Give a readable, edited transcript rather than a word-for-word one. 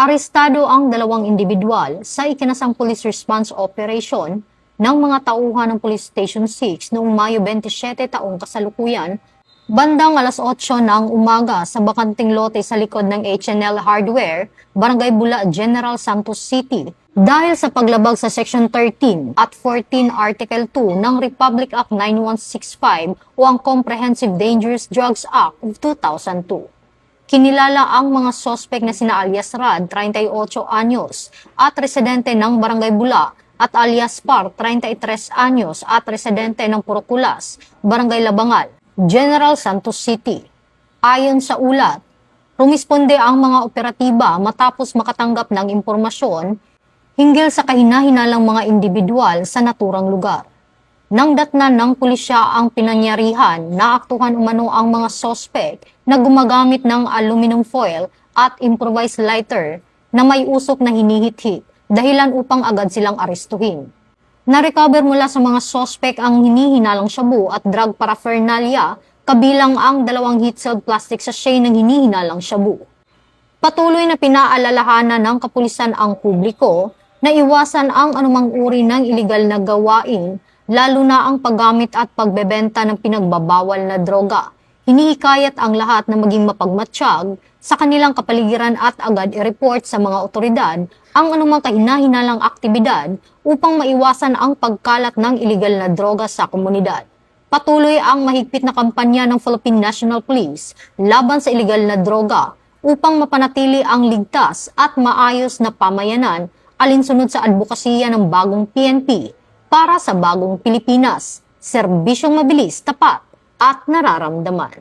Arestado ang dalawang individual sa ikinasang police response operation ng mga tauhan ng Police Station 6 noong Mayo 27 taong kasalukuyan, bandang alas 8 ng umaga sa bakanting lote sa likod ng H&L Hardware, Barangay Bula, General Santos City, dahil sa paglabag sa Section 13 at 14 Article 2 ng Republic Act 9165 o ang Comprehensive Dangerous Drugs Act of 2002. Kinilala ang mga sospek na sina alias Rad, 38 anyos, at residente ng Barangay Bula, at alias Par, 33 anyos, at residente ng Purokulas, Barangay Labangal, General Santos City. Ayon sa ulat, rumisponde ang mga operatiba matapos makatanggap ng impormasyon hinggil sa kahina-hinalang mga individual sa naturang lugar. Nang datnan ng pulisya ang pinangyarihan, naaktuhan umano ang mga sospek na gumagamit ng aluminum foil at improvised lighter na may usok na hinihit-hit, dahilan upang agad silang arestuhin. Na-recover mula sa mga sospek ang hinihinalang shabu at drug paraphernalia, kabilang ang 2 heat-sealed plastic sachet ng hinihinalang shabu. Patuloy na pinaalalahanan ng kapulisan ang publiko na iwasan ang anumang uri ng iligal na gawain, lalo na ang paggamit at pagbebenta ng pinagbabawal na droga. Hinihikayat ang lahat na maging mapagmatsyag sa kanilang kapaligiran at agad i-report sa mga otoridad ang anumang kahina-hinalang aktibidad upang maiwasan ang pagkalat ng iligal na droga sa komunidad. Patuloy ang mahigpit na kampanya ng Philippine National Police laban sa iligal na droga upang mapanatili ang ligtas at maayos na pamayanan alinsunod sa advokasya ng bagong PNP para sa bagong Pilipinas, serbisyong mabilis, tapat at nararamdaman.